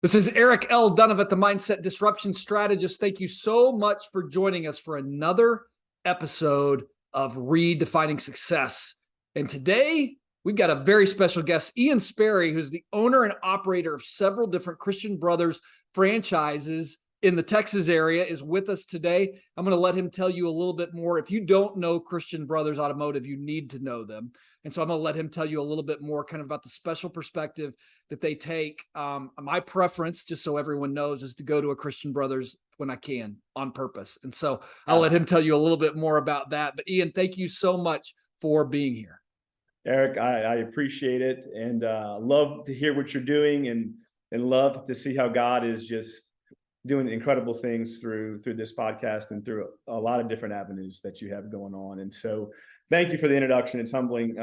This is Eric L. Dunavant, the Mindset Disruption Strategist. Thank you so much for joining us for another episode of Redefining Success. And today, we've got a very special guest, Ian Sperry, who's the owner and operator of several different Christian Brothers franchises in the Texas area, is with us today. I'm going to let him tell you a little bit more. If you don't know Christian Brothers Automotive, you need to know them. And so I'm going to let him tell you a little bit more kind of about the special perspective that they take. My preference, just so everyone knows, is to go to a Christian Brothers when I can on purpose. And so I'll let him tell you a little bit more about that. But Ian, thank you so much for being here. Eric, I appreciate it, and love to hear what you're doing, and love to see how God is just doing incredible things through this podcast and through a lot of different avenues that you have going on. And so thank you for the introduction. It's humbling.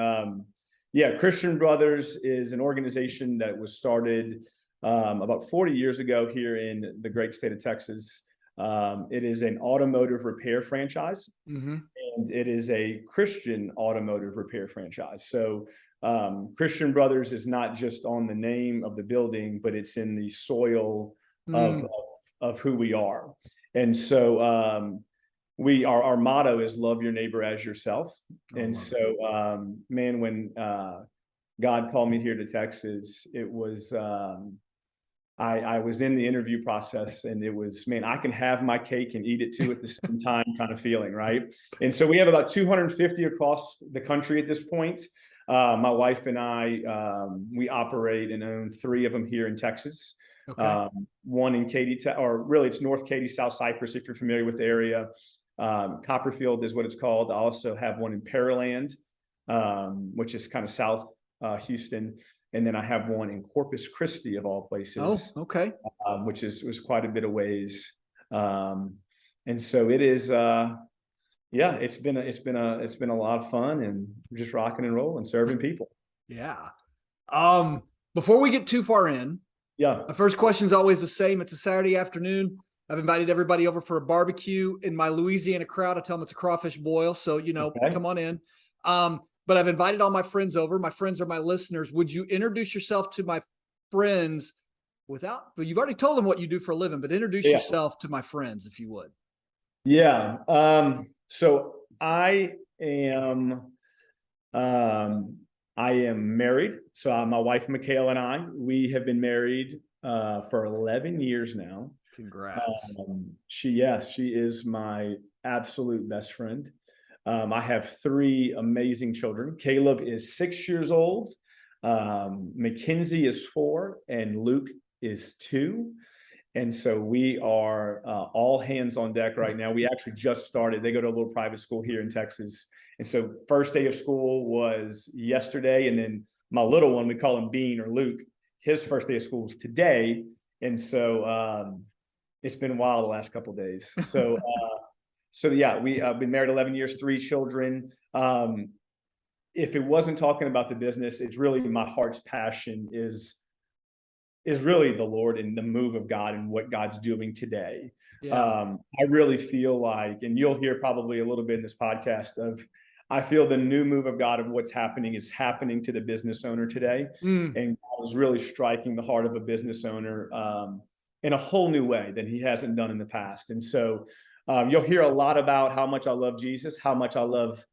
Christian Brothers is an organization that was started about 40 years ago here in the great state of Texas. It is an automotive repair franchise, and it is a Christian automotive repair franchise. So Christian Brothers is not just on the name of the building, but it's in the soil of who we are. And so our motto is love your neighbor as yourself. And so, when God called me here to Texas, it was, I was in the interview process, and it was, I can have my cake and eat it too at the same time kind of feeling, right? And so we have about 250 across the country at this point. My wife and I, we operate and own 3 of them here in Texas. Okay. One in Katy, or really it's North Katy, South Cypress, if you're familiar with the area. Copperfield is what it's called. I also have one in Pearland, which is kind of South Houston. And then I have one in Corpus Christi, of all places. Oh, okay. Which was quite a bit of ways. And so it is, it's been a lot of fun, and we're just rocking and rolling, serving people. Yeah. Before we get too far in, my first question is always the same. It's a Saturday afternoon. I've invited everybody over for a barbecue. In my Louisiana crowd, I tell them it's a crawfish boil. So, come on in. But I've invited all my friends over. My friends are my listeners. Would you introduce yourself to my friends but you've already told them what you do for a living, but introduce yourself to my friends, if you would. Yeah. So I am married. So my wife, Michaela, and we have been married for 11 years now. Congrats. She is my absolute best friend. I have 3 amazing children. Caleb is 6 years old. Mackenzie is 4, and Luke is 2. And so we are all hands on deck right now. We actually just started. They go to a little private school here in Texas. And so first day of school was yesterday. And then my little one, we call him Bean, or Luke, his first day of school is today. And so it's been wild the last couple of days. So, we've been married 11 years, 3 children. If it wasn't talking about the business, it's really my heart's passion is really the Lord and the move of God and what God's doing today. Yeah. I really feel like, and you'll hear probably a little bit in this podcast I feel the new move of God of what's happening is happening to the business owner today. And God is really striking the heart of a business owner in a whole new way that he hasn't done in the past. And so you'll hear a lot about how much I love Jesus, how much I love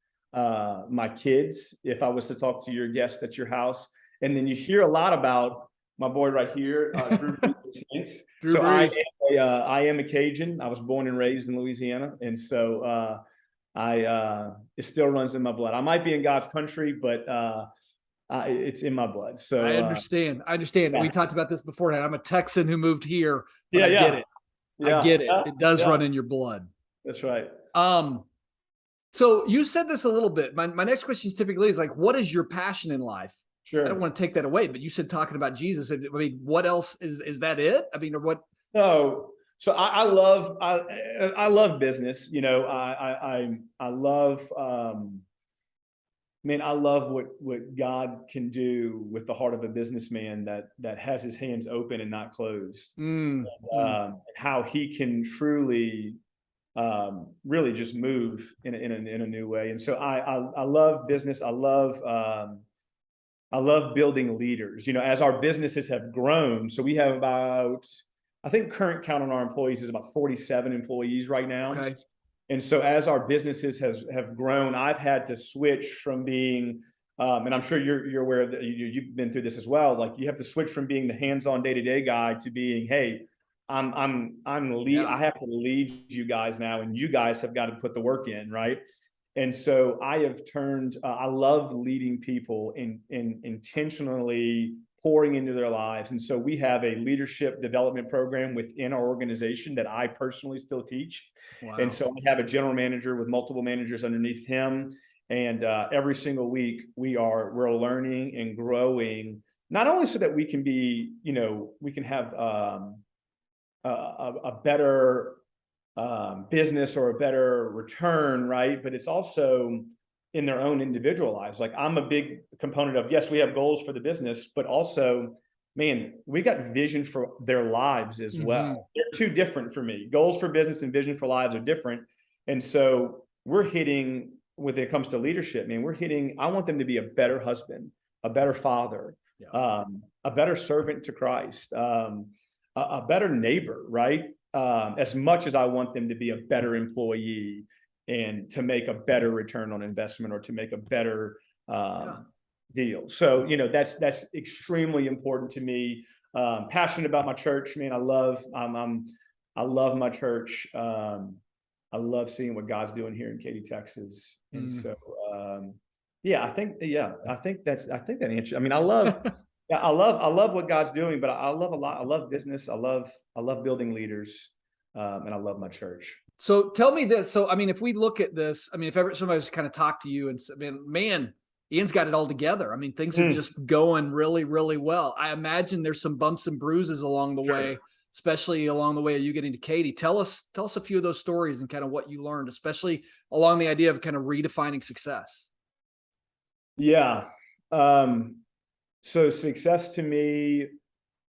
my kids, if I was to talk to your guests at your house. And then you hear a lot about my boy right here, Drew Brees. Drew Brees. I am a Cajun. I was born and raised in Louisiana. And so it still runs in my blood. I might be in God's country, but it's in my blood. So I understand. Yeah. We talked about this beforehand. I'm a Texan who moved here. But I get it. I get it. It does run in your blood. That's right. So you said this a little bit. My next question typically is like, what is your passion in life? Sure. I don't want to take that away, but you said talking about Jesus. I mean, what else is that it? I mean, or what? No. So I love business. I love, I love what God can do with the heart of a businessman that has his hands open and not closed. And, how he can truly really just move in a new way. And so I love business. I love I love building leaders. As our businesses have grown, so we have about, I think current count on our employees is about 47 employees right now. Okay. And so as our businesses have grown, I've had to switch from being, and I'm sure you're aware that you've been through this as well. Like you have to switch from being the hands-on day-to-day guy to being, hey, I have to lead you guys now, and you guys have got to put the work in, right? And so I have turned, I love leading people in intentionally pouring into their lives. And so we have a leadership development program within our organization that I personally still teach. Wow. And so I have a general manager with multiple managers underneath him. And every single week we're learning and growing, not only so that we can be, we can have a better business or a better return, right? But it's also in their own individual lives. Like I'm a big component of, yes, we have goals for the business, but also, man, we got vision for their lives as well. They're two different for me. Goals for business and vision for lives are different. And so we're hitting, when it comes to leadership, man, I want them to be a better husband, a better father, a better servant to Christ, a better neighbor, right? As much as I want them to be a better employee and to make a better return on investment or to make a better deal. So, that's extremely important to me. Passionate about my church, man. I love my church. I love seeing what God's doing here in Katy, Texas. And so, I think that answers. I mean, I love what God's doing, but I love a lot. I love business. I love building leaders, and I love my church. So tell me this. So, I mean, if we look at this, I mean, if ever somebody's kind of talked to you and said, man, Ian's got it all together. I mean, things are just going really, really well. I imagine there's some bumps and bruises along the way, especially along the way of you getting to Katy. Tell us a few of those stories and kind of what you learned, especially along the idea of kind of redefining success. Yeah. So success to me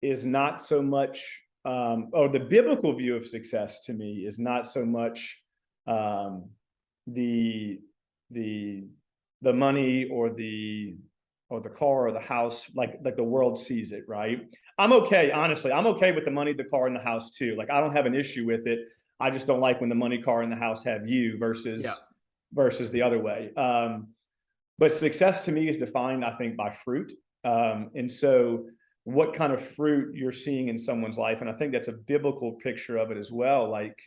is not so much, the biblical view of success to me is not so much the money or the car or the house, like the world sees it, right? I'm okay, honestly. I'm okay with the money, the car, and the house too. Like I don't have an issue with it. I just don't like when the money, car, and the house have you versus the other way. But success to me is defined, I think, by fruit. And so what kind of fruit you're seeing in someone's life. And I think that's a biblical picture of it as well. Like,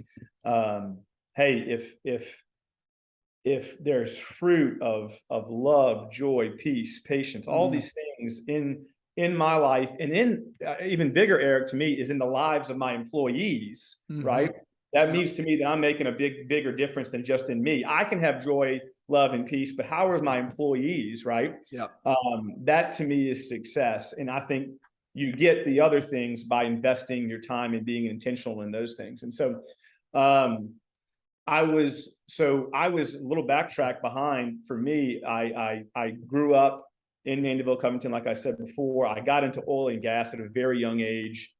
hey, if there's fruit of love, joy, peace, patience, all these things in my life, and in even bigger, Eric, to me, is in the lives of my employees, right? That means to me that I'm making a bigger difference than just in me. I can have joy, love, and peace, but how are my employees, right? That to me is success. And I think you get the other things by investing your time and being intentional in those things. And so I was a little backtrack behind. For me, I grew up in Mandeville, Covington, like I said before. I got into oil and gas at a very young age.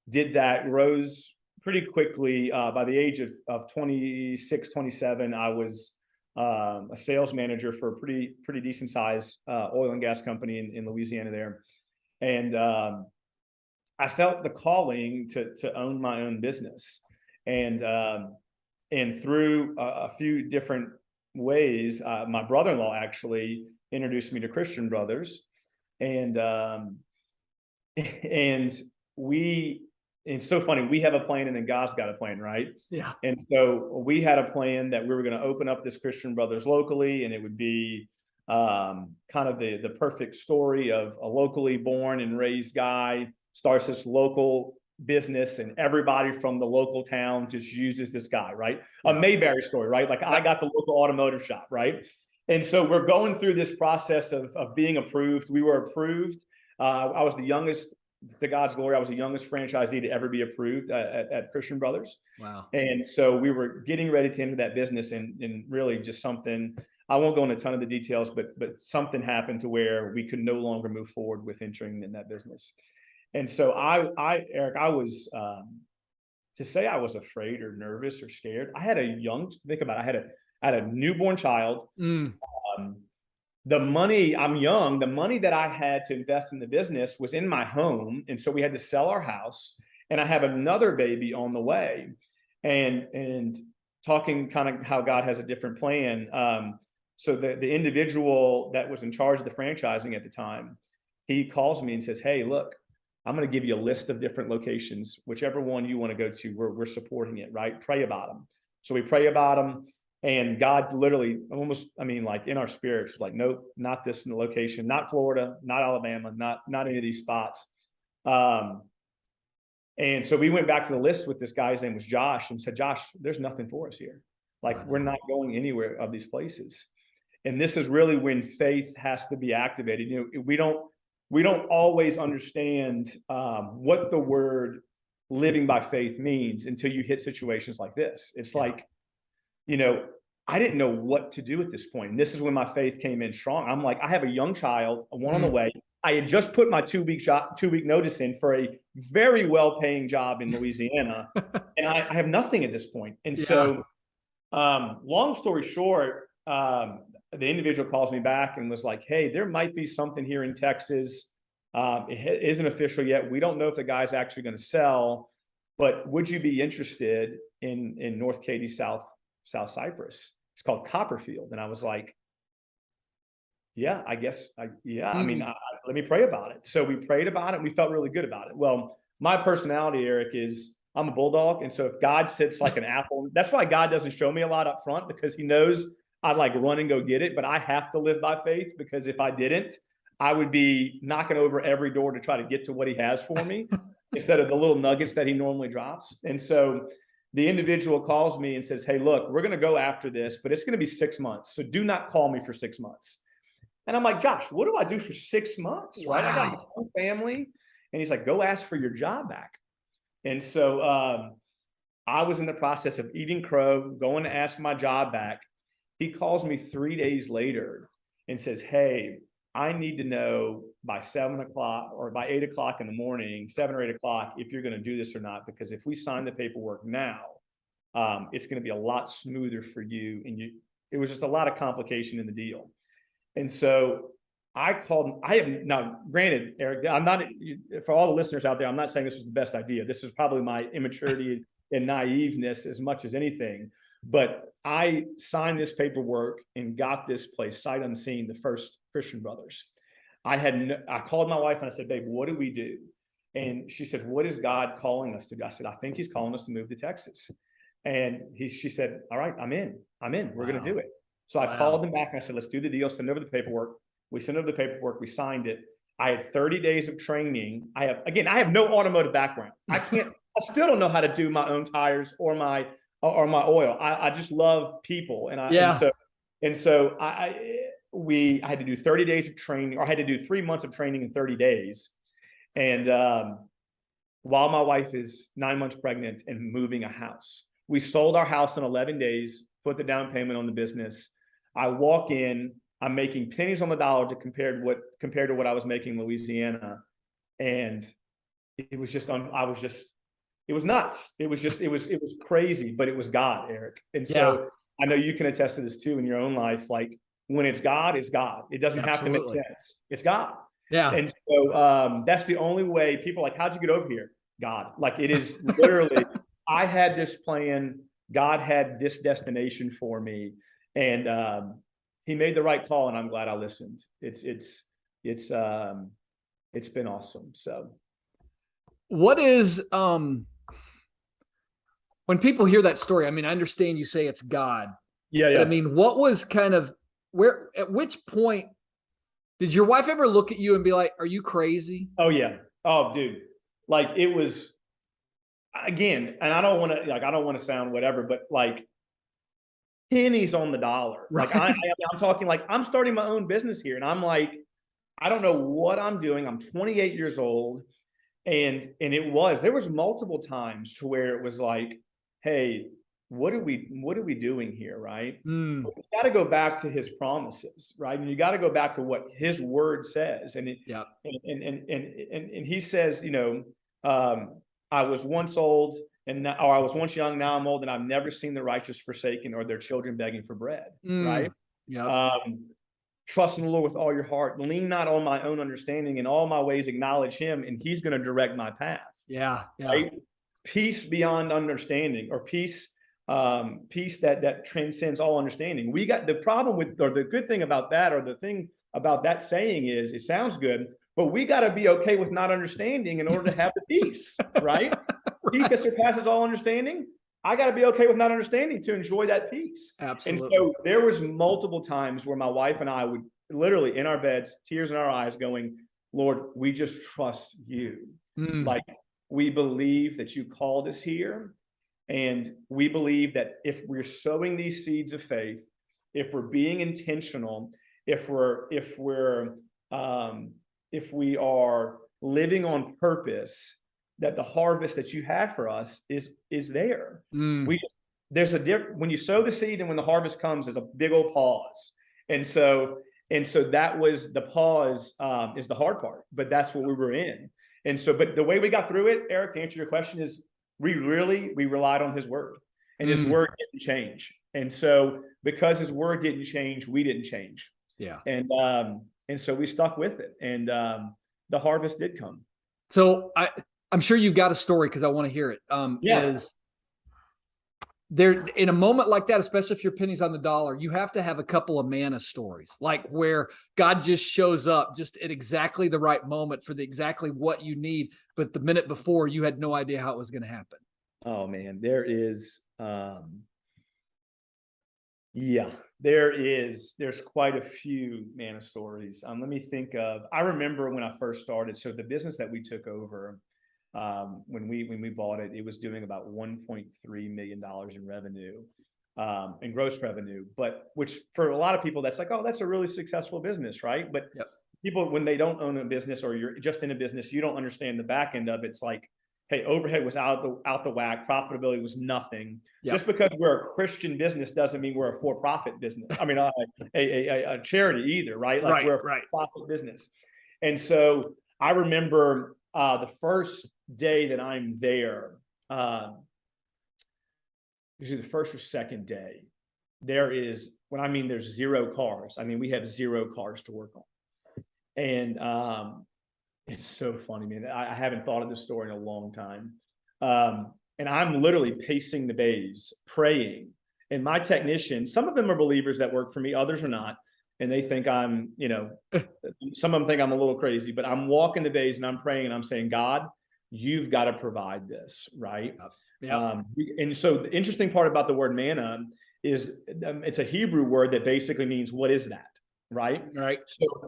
Did that, rose pretty quickly. By the age of 26, 27, I was a sales manager for a pretty decent sized oil and gas company in Louisiana there. And I felt the calling to own my own business. And through a few different ways, my brother-in-law actually introduced me to Christian Brothers. And it's so funny. We have a plan and then God's got a plan, right? Yeah. And so we had a plan that we were going to open up this Christian Brothers locally, and it would be kind of the perfect story of a locally born and raised guy starts this local business, and everybody from the local town just uses this guy, right? A Mayberry story, right? Like I got the local automotive shop, right? And so we're going through this process of being approved. We were approved. I was the youngest, to God's glory, I was the youngest franchisee to ever be approved at Christian Brothers. Wow. And so we were getting ready to enter that business, and really just something, I won't go into a ton of the details, but something happened to where we could no longer move forward with entering in that business. And so Eric, I was, to say I was afraid or nervous or scared, I had a newborn child. the money, I'm young, the money that I had to invest in the business was in my home. And so we had to sell our house, and I have another baby on the way. And talking kind of how God has a different plan. So the individual that was in charge of the franchising at the time, he calls me and says, hey, look, I'm going to give you a list of different locations, whichever one you want to go to, we're supporting it, right? Pray about them. So we pray about them, and God literally almost, I mean, like in our spirits, was like, nope, not this location, not Florida, not Alabama, not any of these spots. And so we went back to the list with this guy, his name was Josh, and said, Josh, there's nothing for us here. Like, we're not going anywhere of these places. And this is really when faith has to be activated. You know, we don't always understand what the word living by faith means until you hit situations like this. It's like, you know, I didn't know what to do at this point. And this is when my faith came in strong. I'm like, I have a young child, one on the way. I had just put my 2-week notice in for a very well-paying job in Louisiana, and I have nothing at this point. And so, long story short, the individual calls me back and was like, hey, there might be something here in Texas. It isn't official yet. We don't know if the guy's actually going to sell, but would you be interested in North Katy, South Cyprus? It's called Copperfield. And I was like, yeah, I guess. I mean, let me pray about it. So we prayed about it, and we felt really good about it. Well, my personality, Eric, is I'm a bulldog. And so if God sits like an apple, that's why God doesn't show me a lot up front, because he knows I'd like run and go get it. But I have to live by faith, because if I didn't, I would be knocking over every door to try to get to what he has for me instead of the little nuggets that he normally drops. And so the individual calls me and says, hey, look, we're going to go after this, but it's going to be 6 months. So do not call me for 6 months. And I'm like, Josh, what do I do for 6 months? Right? I got a family. And he's like, go ask for your job back. And so I was in the process of eating crow, going to ask my job back. He calls me 3 days later and says, hey, I need to know by 7 o'clock or by 8 o'clock in the morning, 7 or 8 o'clock, if you're going to do this or not. Because if we sign the paperwork now, it's going to be a lot smoother for you. And it was just a lot of complication in the deal. And so I called. I have now, granted, Eric, I'm not, for all the listeners out there, I'm not saying this was the best idea. This is probably my immaturity and naiveness as much as anything. But I signed this paperwork and got this place sight unseen, the First Christian Brothers. I called my wife and I said, babe, what do we do? And she said, what is God calling us to do? I said, I think he's calling us to move to Texas. And she said, all right, I'm in. We're going to do it. So I called them back and I said, let's do the deal. Send over the paperwork. We sent over the paperwork. We signed it. I had 30 days of training. I have no automotive background. I still don't know how to do my own tires or my oil. I just love people. And I had to do 30 days of training, or I had to do 3 months of training in 30 days. And while my wife is 9 months pregnant and moving a house, we sold our house in 11 days, put the down payment on the business. I walk in, I'm making pennies on the dollar compared to what I was making in Louisiana. And it was just, it was nuts. It was crazy, but it was God, Eric. And so I know you can attest to this too in your own life. Like, when it's God, it's God. It doesn't have to make sense. It's God. Yeah. And so that's the only way. People are like, how'd you get over here? God. Like, it is literally, I had this plan. God had this destination for me. And he made the right call, and I'm glad I listened. It's been awesome. So what is when people hear that story, I mean, I understand you say it's God. Yeah. But I mean, what was kind of at which point did your wife ever look at you and be like, are you crazy? Oh yeah. Oh, dude. Like, it was, again, and I don't want to sound whatever, but like, pennies on the dollar. Right. Like, I'm talking like, I'm starting my own business here, and I'm like, I don't know what I'm doing. I'm 28 years old. And there was multiple times to where it was like, hey, what are we doing here? Right. You got to go back to his promises, right? And you got to go back to what his word says. And he says, I was once old or I was once young, now I'm old, and I've never seen the righteous forsaken or their children begging for bread. Right. Yeah. trust in the Lord with all your heart, lean not on my own understanding, in all my ways acknowledge him, and he's going to direct my path. Yeah. Right? Peace beyond understanding, or peace that transcends all understanding. We got the problem with, or the good thing about that, or the thing about that saying is, it sounds good, but we got to be okay with not understanding in order to have the peace, right? Peace that surpasses all understanding. I got to be okay with not understanding to enjoy that peace. Absolutely. And so there was multiple times where my wife and I would literally in our beds, tears in our eyes, going, Lord, we just trust you. Like, we believe that you called us here. And we believe that if we're sowing these seeds of faith, if we're being intentional, if we are living on purpose, that the harvest that you have for us is there. There's a difference when you sow the seed and when the harvest comes. There's a big old pause, and so that was the pause, is the hard part, but that's what we were in. And so, but the way we got through it, Eric, to answer your question, is we relied on his word, and his word didn't change. And so because his word didn't change, we didn't change. Yeah. And so we stuck with it, and the harvest did come. So I'm sure you've got a story, because I want to hear it. Is there, in a moment like that, especially if your penny's on the dollar, you have to have a couple of manna stories, like where God just shows up just at exactly the right moment for exactly what you need, but the minute before you had no idea how it was going to happen. Oh man, there's quite a few manna stories. Let me think of, I remember when I first started. So the business that we took over, when we bought it, it was doing about $1.3 million in revenue, in gross revenue, but which for a lot of people, that's like, oh, that's a really successful business, right? But people, when they don't own a business, or you're just in a business, you don't understand the back end of it. It's like, hey, overhead was out the whack, profitability was nothing. Just because we're a Christian business doesn't mean we're a for-profit business. I mean, a charity either, right? Like, we're a for-profit business. And so I remember the first day that I'm there, usually the first or second day, there's zero cars. I mean, we have zero cars to work on. And it's so funny, man. I haven't thought of this story in a long time. And I'm literally pacing the bays, praying. And my technicians, some of them are believers that work for me, others are not. And they think I'm, some of them think I'm a little crazy, but I'm walking the bays and I'm praying and I'm saying, God, you've got to provide this, right? And so the interesting part about the word manna is it's a Hebrew word that basically means, what is that? Right.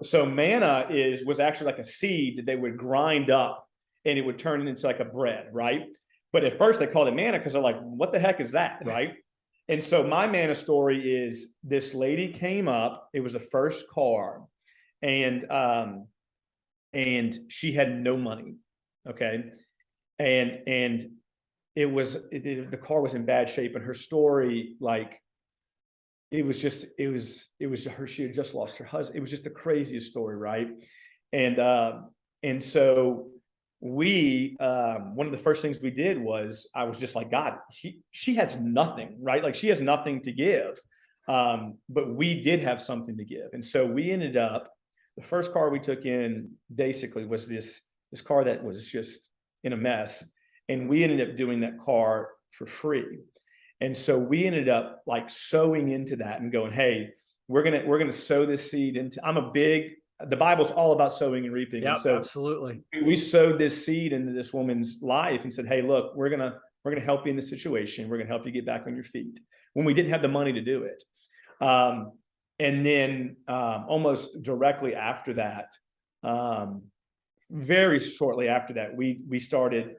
So manna was actually like a seed that they would grind up, and it would turn into like a bread. Right. But at first they called it manna because they're like, what the heck is that? Right. And so my manna story is, this lady came up, it was the first car, and she had no money. Okay. And the car was in bad shape, and her story, like, it was her, she had just lost her husband. It was just the craziest story. Right. And so we, one of the first things we did was, I was just like, God, she has nothing, right? Like, she has nothing to give. But we did have something to give. And so we ended up, the first car we took in basically was this car that was just in a mess. And we ended up doing that car for free. And so we ended up like sowing into that and going, hey, we're gonna sow this seed into. The Bible's all about sowing and reaping. Yeah, and so absolutely. We sowed this seed into this woman's life and said, hey, look, we're gonna help you in this situation. We're gonna help you get back on your feet, when we didn't have the money to do it. And then almost directly after that, very shortly after that, we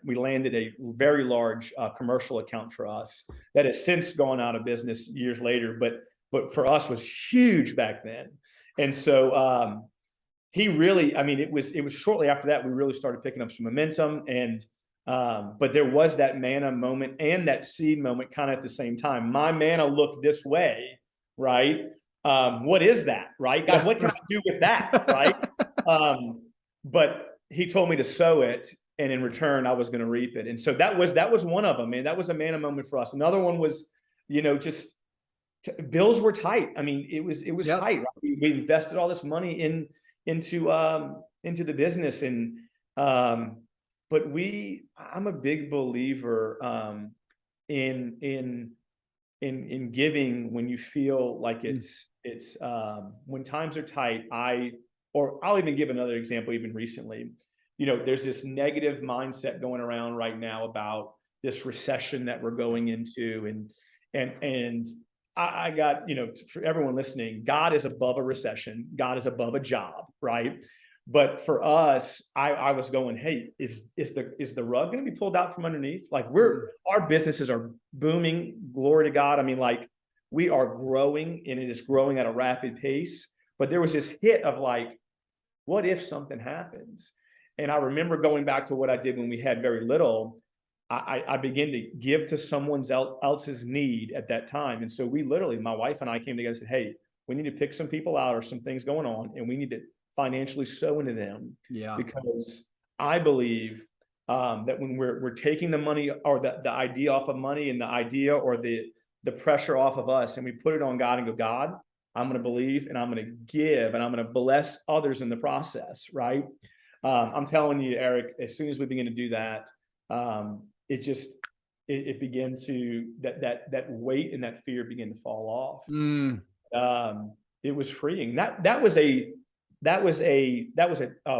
landed a very large commercial account for us that has since gone out of business years later, but for us was huge back then. And so it was shortly after that we really started picking up some momentum, and but there was that manna moment and that seed moment kind of at the same time. My manna looked this way, right? What is that, right? God, what can I do with that, right? But he told me to sow it, and in return, I was going to reap it. And so that was one of them, man. That was a manna moment for us. Another one was, just bills were tight. I mean, it was Yep. tight. Right? We invested all this money into the business, and but I'm a big believer in giving when you feel like it's when times are tight. I'll even give another example. Even recently, there's this negative mindset going around right now about this recession that we're going into, and I got, for everyone listening, God is above a recession. God is above a job, right? But for us, I was going, hey, is the rug going to be pulled out from underneath? Like our businesses are booming, glory to God. I mean, like we are growing, and it is growing at a rapid pace. But there was this hit of like, what if something happens? And I remember going back to what I did when we had very little. I began to give to someone else's need at that time. And so we literally, my wife and I came together and said, hey, we need to pick some people out or some things going on, and we need to financially sow into them. Yeah. Because I believe that when we're taking the money or the idea off of money, and the idea or the pressure off of us, and we put it on God and go, God, I'm going to believe, and I'm going to give, and I'm going to bless others in the process. Right. I'm telling you, Eric, as soon as we begin to do that, it began to, that weight and that fear began to fall off. It was freeing. That was a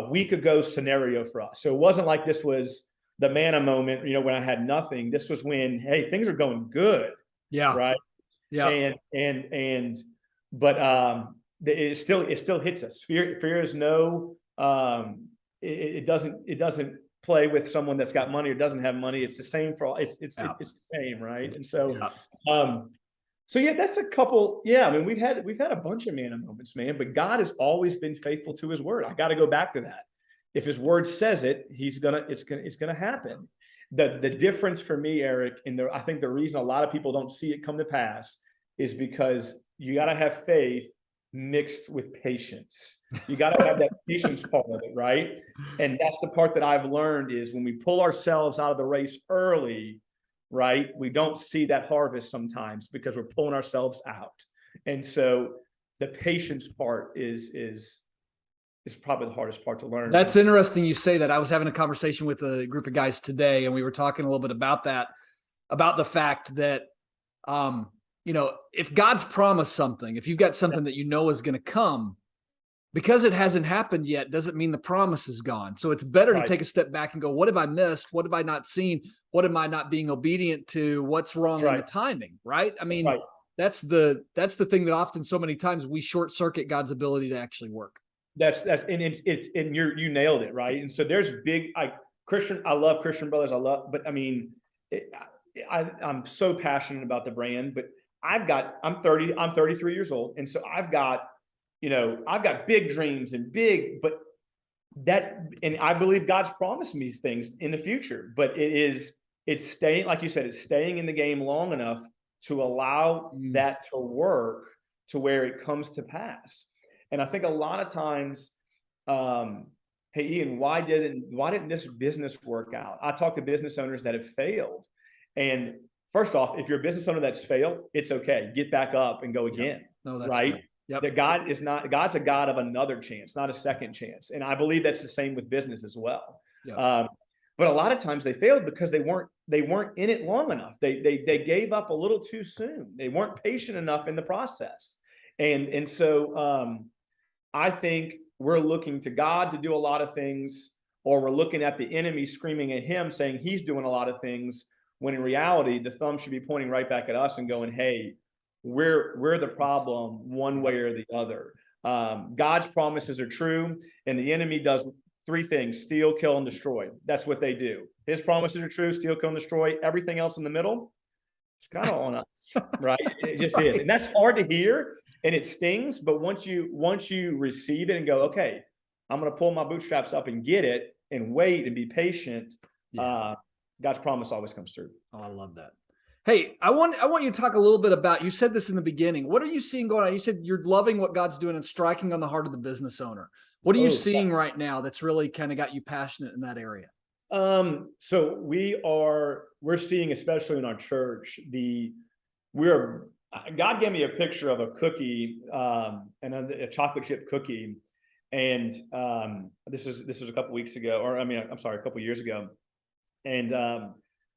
week ago scenario for us. So it wasn't like this was the manna moment, when I had nothing. This was when, hey, things are going good. Yeah. Right. Yeah. But it still hits us. Fear is no, it doesn't play with someone that's got money or doesn't have money. It's the same for all. It's the same, right? And so, so yeah, that's a couple. Yeah, I mean, we've had a bunch of manna moments, man. But God has always been faithful to His word. I got to go back to that. If His word says it, it's gonna happen. The difference for me, Eric, I think the reason a lot of people don't see it come to pass is because you got to have faith mixed with patience. You got to have that patience part of it, right? And that's the part that I've learned is when we pull ourselves out of the race early, right? We don't see that harvest sometimes because we're pulling ourselves out. And so the patience part is probably the hardest part to learn. That's interesting you say that. I was having a conversation with a group of guys today, and we were talking a little bit about that, about the fact that, if God's promised something, if you've got something that is going to come, because it hasn't happened yet, doesn't mean the promise is gone. So it's better to take a step back and go, what have I missed? What have I not seen? What am I not being obedient to? What's wrong in the timing? Right. I mean, that's the thing that often so many times we short circuit God's ability to actually work. And you nailed it. Right. And so there's I love Christian Brothers. But I mean, I'm so passionate about the brand, but I'm 33 years old. And so I've got big dreams and I believe God's promised me things in the future, but it's staying, like you said, it's staying in the game long enough to allow that to work to where it comes to pass. And I think a lot of times, hey, Ian, why didn't this business work out? I talk to business owners that have failed. And first off, if you're a business owner that's failed, it's okay. Get back up and go again. No, that's right. Good. Yep. That God's a God of another chance, not a second chance. And I believe that's the same with business as well. Yep. But a lot of times they failed because they weren't in it long enough. They gave up a little too soon. They weren't patient enough in the process. And so I think we're looking to God to do a lot of things, or we're looking at the enemy screaming at him saying he's doing a lot of things, when in reality, the thumb should be pointing right back at us and going, hey, we're the problem one way or the other. God's promises are true, and the enemy does three things: steal, kill, and destroy. That's what they do. His promises are true: steal, kill, and destroy. Everything else in the middle, it's kind of on us, right? It just is. And that's hard to hear, and it stings. But once you receive it and go, okay, I'm going to pull my bootstraps up and get it and wait and be patient, God's promise always comes through. Oh, I love that. Hey, I want you to talk a little bit about, you said this in the beginning. What are you seeing going on? You said you're loving what God's doing and striking on the heart of the business owner. What are you seeing right now that's really kind of got you passionate in that area? So we're seeing, especially in our church, we're God gave me a picture of a cookie, and a chocolate chip cookie. And this was a couple weeks ago, or I'm sorry, a couple years ago. And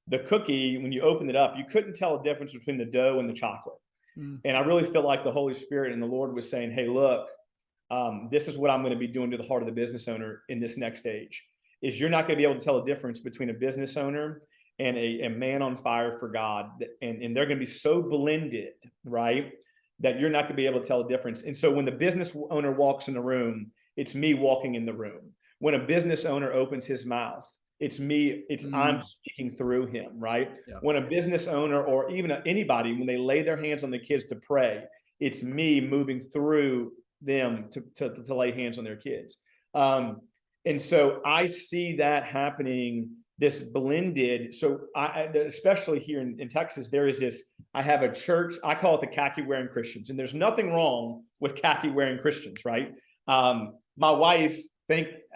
the cookie, when you opened it up, you couldn't tell a difference between the dough and the chocolate. And I really felt like the Holy Spirit and the Lord was saying, hey, look, this is what I'm going to be doing to the heart of the business owner in this next stage, is you're not going to be able to tell a difference between a business owner and a man on fire for God. And they're going to be so blended, right, that you're not going to be able to tell a difference. And so when the business owner walks in the room, it's me walking in the room. When a business owner opens his mouth, it's me, I'm speaking through him, right? Yeah. When a business owner or even anybody, when they lay their hands on the kids to pray, it's me moving through them to lay hands on their kids. And so I see that happening, this blended. So especially here in Texas, there is this, I have a church, I call it the khaki wearing Christians. And there's nothing wrong with khaki wearing Christians, right? My wife,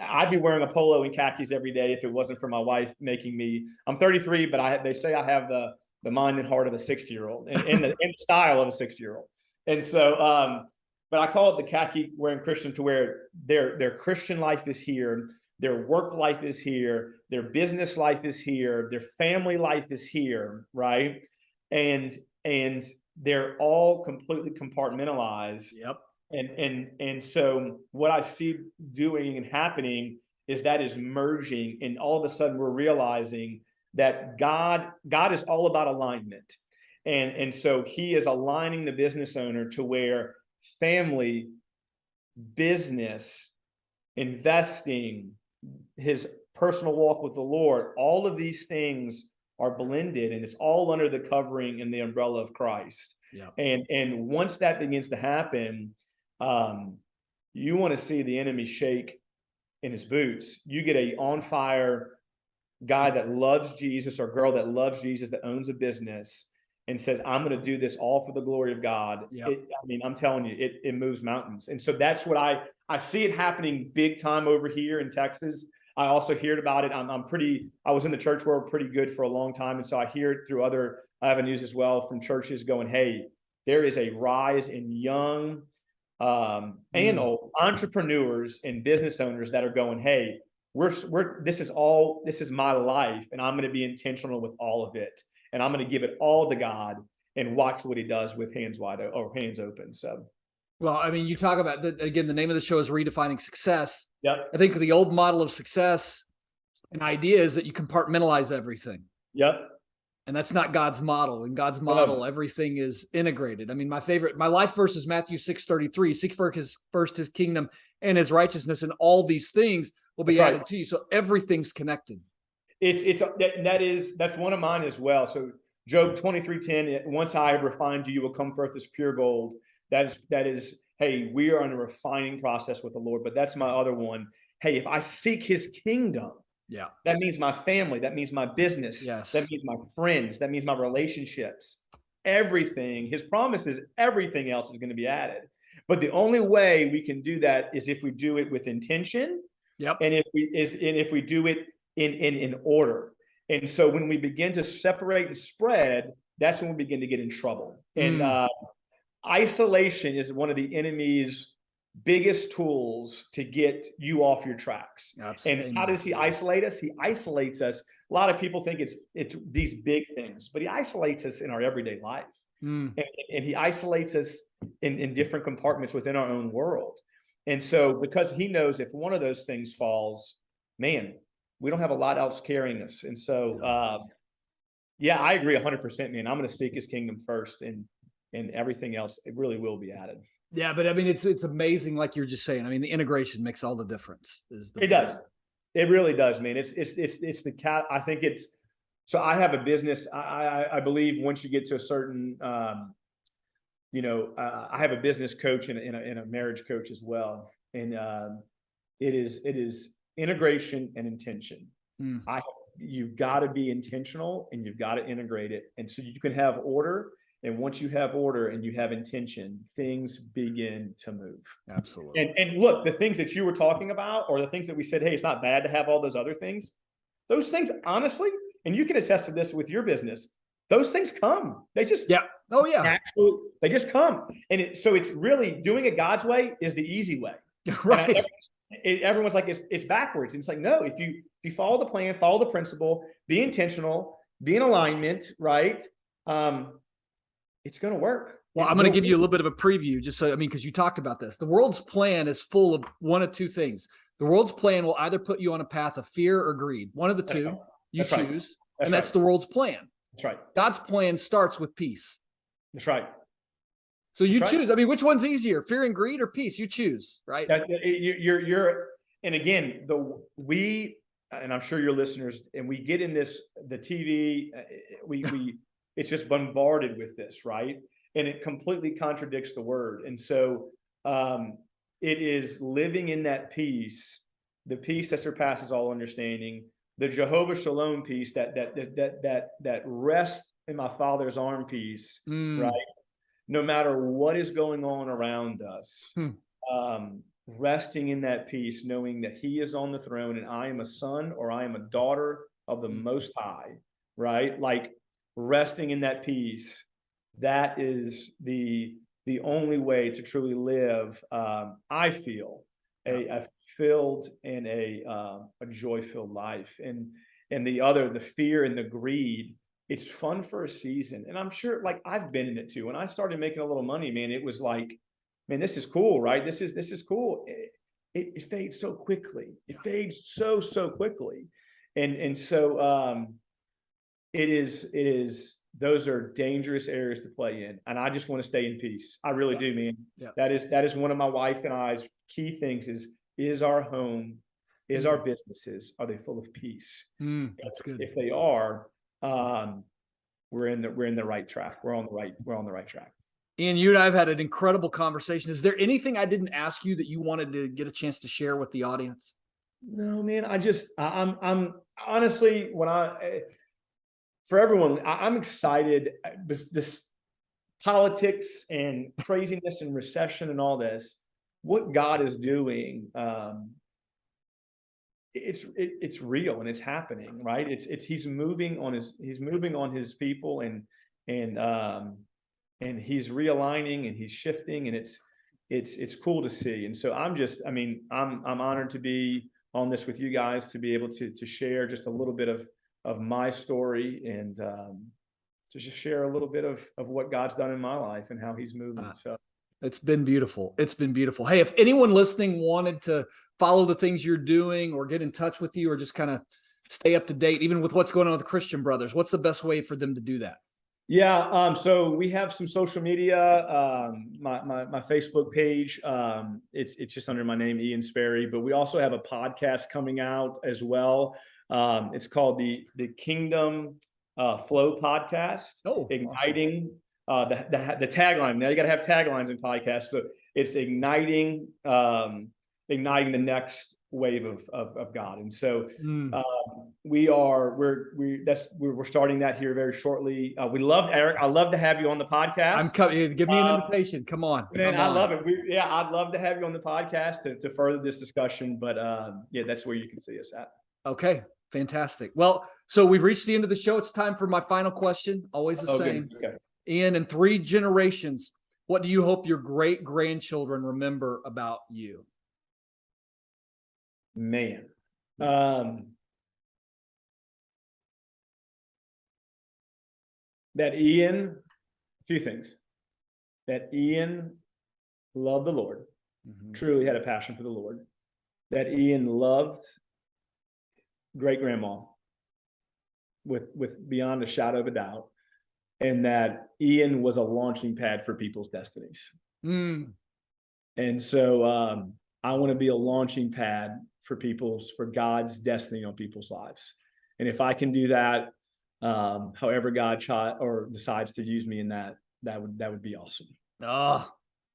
I'd be wearing a polo and khakis every day if it wasn't for my wife making me. I'm 33, but they say I have the mind and heart of a 60-year-old and the style of a 60-year-old. And so, but I call it the khaki wearing Christian, to where their Christian life is here, their work life is here, their business life is here, their family life is here, right? And they're all completely compartmentalized. Yep. And so what I see doing and happening is that is merging, and all of a sudden we're realizing that God is all about alignment. And so he is aligning the business owner to where family, business, investing, his personal walk with the Lord, all of these things are blended, and it's all under the covering and the umbrella of Christ. Yeah. And once that begins to happen, you want to see the enemy shake in his boots. You get a on fire guy that loves Jesus, or girl that loves Jesus, that owns a business and says, I'm going to do this all for the glory of God. Yep. I'm telling you, it moves mountains. And so that's what I see it happening big time over here in Texas. I also heard about it. I was in the church world pretty good for a long time. And so I hear it through other avenues as well, from churches going, hey, there is a rise in young and old entrepreneurs and business owners that are going, hey, this is my life, and I'm going to be intentional with all of it, and I'm going to give it all to God and watch what he does with hands wide or hands open. So, well, I mean, you talk about again, the name of the show is Redefining Success. Yep. I think the old model of success, an idea is that you compartmentalize everything. Yep. And that's not God's model. In God's model, everything is integrated. I mean, my life verse is Matthew 6:33. Seek first his kingdom and his righteousness, and all these things will be added to you. So everything's connected. That's one of mine as well. So Job 23:10, once I have refined you, you will come forth as pure gold. That is, hey, we are in a refining process with the Lord. But that's my other one. Hey, if I seek his kingdom, yeah, that means my family, that means my business, yes, that means my friends, that means my relationships, everything. His promise is everything else is going to be added. But the only way we can do that is if we do it with intention. Yep. And if we do it in order. And so when we begin to separate and spread, that's when we begin to get in trouble. And isolation is one of the enemy's biggest tools to get you off your tracks. Absolutely. And how does he isolate us? He isolates us. A lot of people think it's these big things, but he isolates us in our everyday life. And he isolates us in different compartments within our own world. And so because he knows if one of those things falls, man, we don't have a lot else carrying us. And so, yeah, I agree 100%, man. I'm going to seek his kingdom first, and everything else, it really will be added. Yeah, but I mean, it's amazing, like you're just saying. I mean, the integration makes all the difference. It does. It really does, man. It's the cat. I think it's, so I have a business. I believe once you get to a certain, I have a business coach and a marriage coach as well. And it is integration and intention. You've got to be intentional and you've got to integrate it. And so you can have order. And once you have order and you have intention, things begin to move. Absolutely. And look, the things that you were talking about, or the things that we said, hey, it's not bad to have all those other things. Those things, honestly, and you can attest to this with your business, those things come. They just actually, they just come. And so it's really doing it God's way is the easy way. Right. Everyone's like, it's backwards. And it's like, no, if you follow the plan, follow the principle, be intentional, be in alignment, right? It's going to work. Well, I'm going to give you a little bit of a preview just so, because you talked about this. The world's plan is full of one of two things. The world's plan will either put you on a path of fear or greed. One of the two, you choose, and that's the world's plan. That's right. God's plan starts with peace. That's right. So you choose. Which one's easier, fear and greed or peace? You choose, right? And again, and I'm sure your listeners, and we get in this, the TV, it's just bombarded with this, right? And it completely contradicts the word. And so it is living in that peace, the peace that surpasses all understanding, the Jehovah Shalom peace, that rest in my Father's arm peace, right? No matter what is going on around us, resting in that peace, knowing that He is on the throne and I am a son or I am a daughter of the Most High, right? Like resting in that peace, that is the only way to truly live, I feel, a filled and a joy-filled life. And the fear and the greed, it's fun for a season. And I'm sure, like, I've been in it too. When I started making a little money, man, it was like, man, this is cool, right? This is cool. It fades so quickly. It fades so quickly. And so it is, those are dangerous areas to play in. And I just want to stay in peace. I really do, man. Yeah. That is one of my wife and I's key things is our home, is our businesses, are they full of peace? That's good. If they are, we're in the right track. We're on the right track. Ian, you and I have had an incredible conversation. Is there anything I didn't ask you that you wanted to get a chance to share with the audience? No, man. I'm honestly, for everyone, I'm excited. This politics and craziness and recession and all this, what God is doing, it's real and it's happening, right? He's moving on his people and He's realigning and He's shifting, and it's cool to see. And so I'm honored to be on this with you guys, to be able to share just a little bit of my story and to just share a little bit of what God's done in my life and how He's moving. So it's been beautiful. It's been beautiful. Hey, if anyone listening wanted to follow the things you're doing or get in touch with you or just kind of stay up to date, even with what's going on with the Christian Brothers, what's the best way for them to do that? Yeah. So we have some social media, my Facebook page, it's just under my name, Ian Sperry, but we also have a podcast coming out as well. It's called the Kingdom Flow Podcast. Igniting awesome. The tagline. Now you got to have taglines in podcasts, but it's igniting the next wave of God. And so we're starting that here very shortly. Eric, I love to have you on the podcast. I'm coming. Give me an invitation. Come on. Man, I love it. I'd love to have you on the podcast to further this discussion, but that's where you can see us at. Okay. Fantastic. Well, so we've reached the end of the show. It's time for my final question. Always the same. Okay. Ian, in 3 generations, what do you hope your great-grandchildren remember about you? Man. That Ian, a few things. That Ian loved the Lord, truly had a passion for the Lord. That Ian loved great-grandma with beyond a shadow of a doubt. And that Ian was a launching pad for people's destinies. And so I want to be a launching pad for God's destiny on people's lives. And if I can do that, however God decides to use me in that would be awesome. Oh,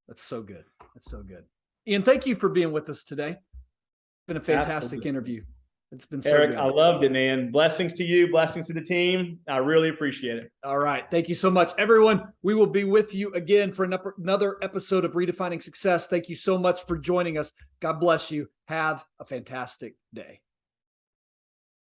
that's so good. That's so good. Ian, thank you for being with us today. It's been a fantastic interview. It's been so Eric, good. I loved it, man. Blessings to you. Blessings to the team. I really appreciate it. All right. Thank you so much, everyone. We will be with you again for another episode of Redefining Success. Thank you so much for joining us. God bless you. Have a fantastic day.